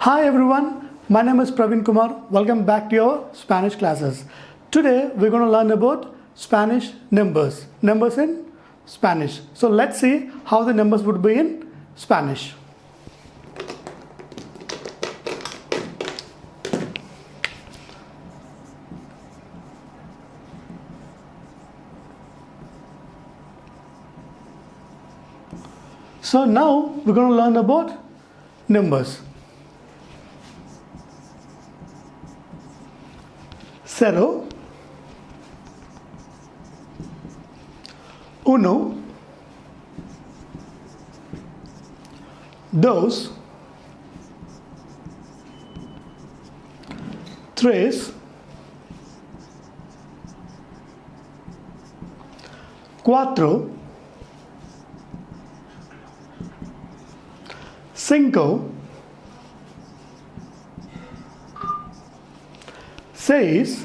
Hi everyone, my name is Praveen Kumar. Welcome back to your Spanish classes. Today we're going to learn about Spanish numbers. Numbers in Spanish. So let's see how the numbers would be in Spanish. So now we're going to learn about numbers. Cero, uno, dos, tres, cuatro, cinco, seis,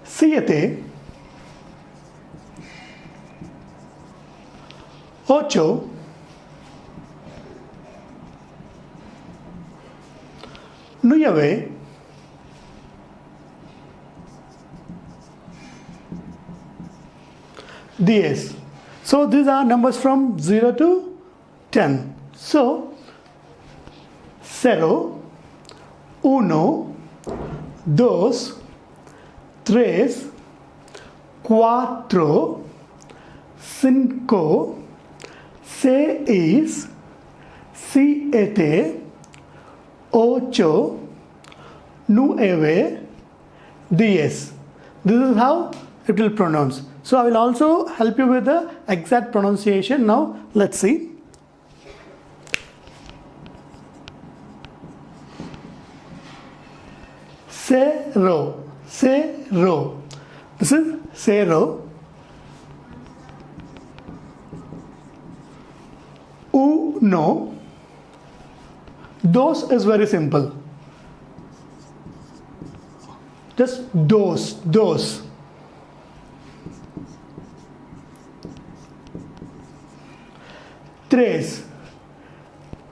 siete, ocho, nueve, diez. So these are numbers from 0 to 10. So 0, uno, dos, tres, cuatro, cinco, seis, siete, ocho, nueve, diez. This is how it will pronounce. So I will also help you with the exact pronunciation. Now let's see. Cero, cero. This is cero. Uno. Dos is very simple. Just dos, dos. Tres,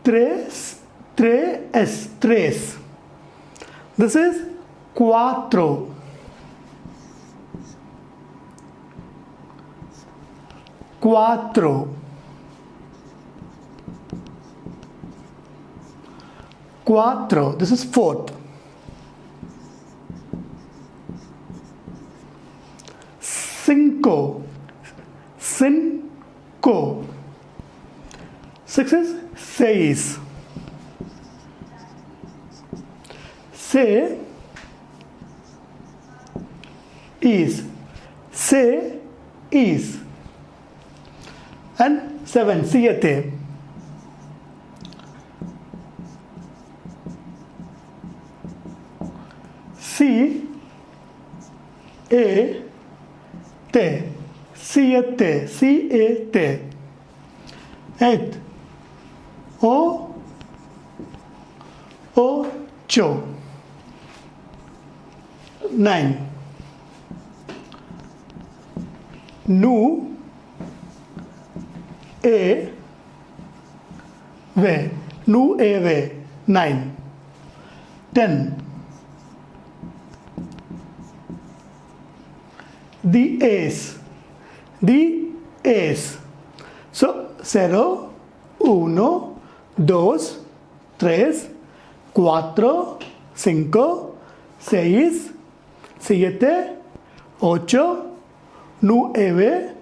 tres, tres, tres. This is cuatro. Cuatro. Cuatro. This is fourth. Cinco. Cinco. Six is seis. Se is. Se is. And seven. Siete. Si e te. Siete. Siete. Eight. O ocho. Nine. Nu e ve. Nu e ve. Nine. 10. The ace. The ace. So 0, 1, 2, 3, 4, 5, 6, 7, 8, 9,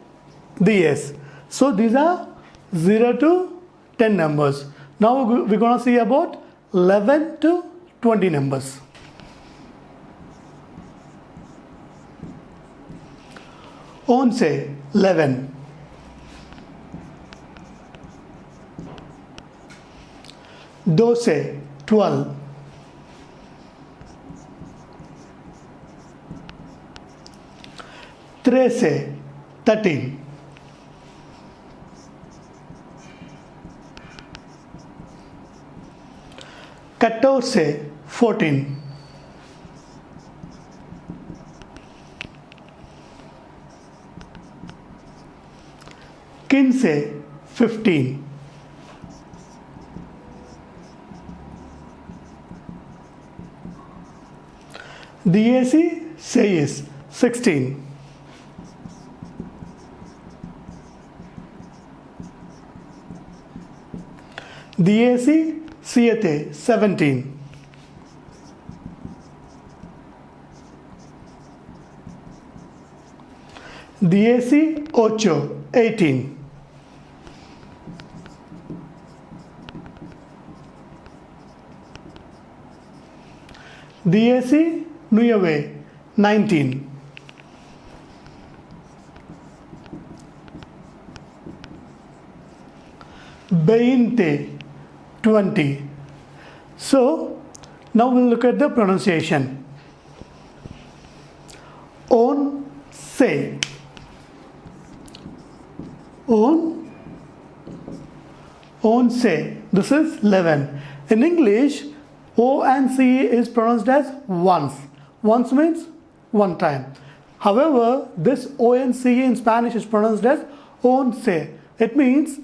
10. So these are 0 to 10 numbers. Now we're going to see about 11 to 20 numbers. 11, 11. 12, 12. 13, 13. 14, 14. 15, 15. DAC 6 16. DAC 7 17. DAC 8 18. DAC 9 19. Beinte 20. So now we'll look at the pronunciation. On say. On say. This is 11. In English, O and C is pronounced as once. Once means one time. However, this O and C in Spanish is pronounced as once. It means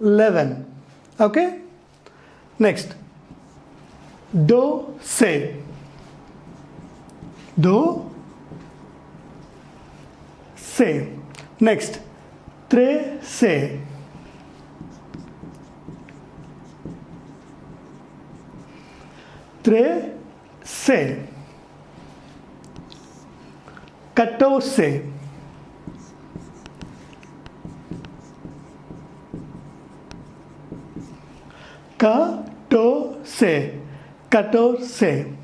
11. Okay? Next. Do se. Do se. Next. Tre se. Tre se. 14. 14. 14.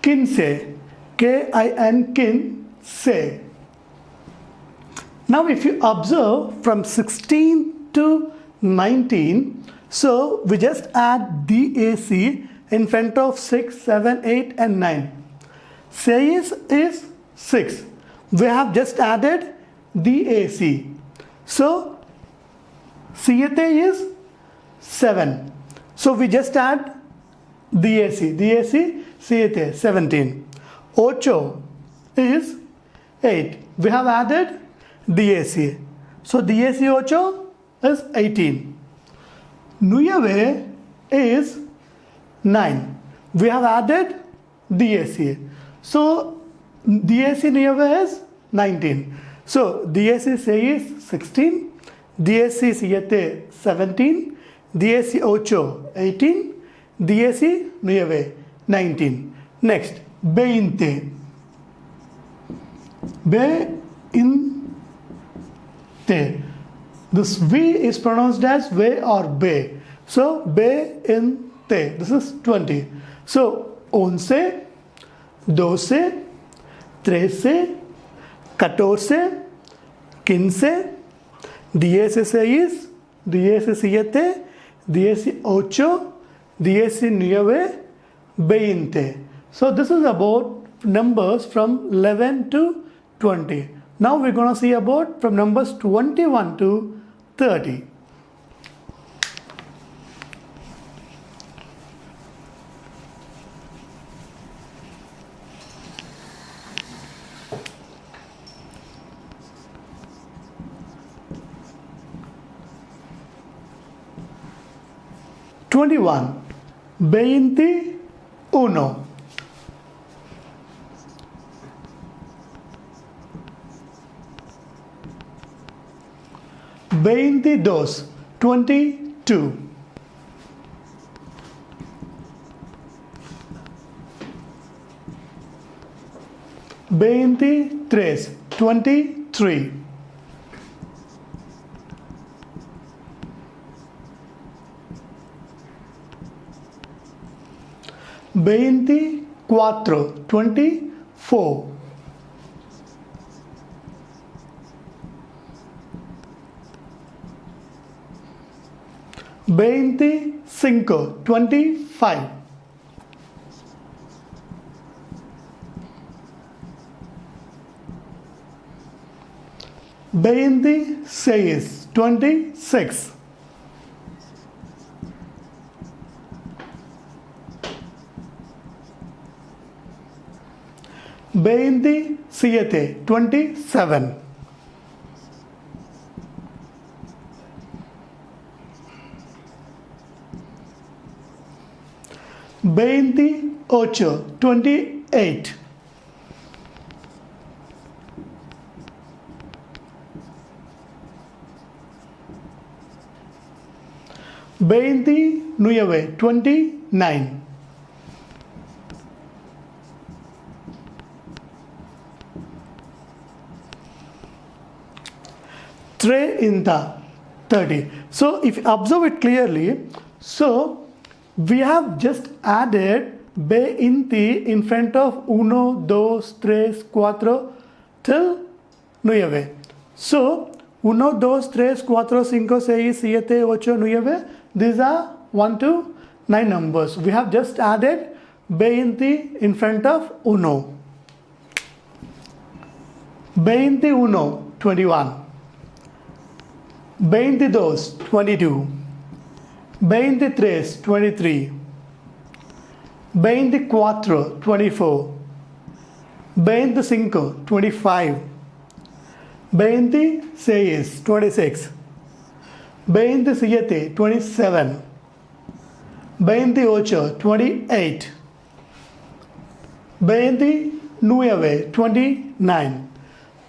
15. K-I-N, kin, say. Now if you observe from 16 to 19, so we just add DAC in front of 6, 7, 8 and 9. Say is 6. We have just added DAC. So Siete is 7. So we just add DAC. DAC, Siete, 17. Ocho is 8. We have added DAC. So DAC ocho is 18. Nueve is 9. We have added DAC. So DAC nueve is 19. So DAC say is 16. DAC siete 17. DAC ocho 18. DAC nueve 19. Next, veinte. Veinte. This V is pronounced as ve or be. So veinte. This is 20. So once, doce, trece, catorce, quince, 16, 17, 18, 19, 20. So this is about numbers from 11 to 20. Now we're going to see about from numbers 21 to 30. Twenty-one, 21, 22, 22, 23, 23, 24, 24, 25, 25, 26, 26, 27, 27. 27. 28. 29. 30. So if you observe it clearly, so we have just added 20 in front of 1, 2, 3, 4 till 9. So 1, 2, 3, 4, 5, 6, 7, 8, 9. These are 1 to 9 numbers. We have just added 20 in front of 1. 21, 21. 22, 22. 23, 23. 24, 24. 25, 25. 26, 26. 27, 27. 28, 28. 29, 29.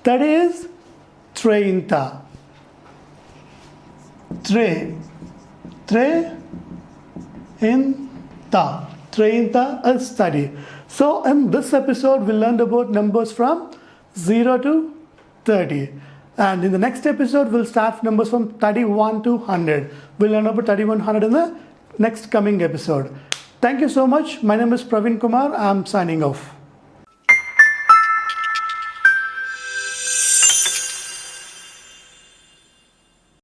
That is 30. 30 is 30. So in this episode we learned about numbers from 0 to 30, and in the next episode we'll start numbers from 31 to 100. We'll learn about 3100 in the next coming episode. Thank you so much. My name is Praveen Kumar. I'm signing off.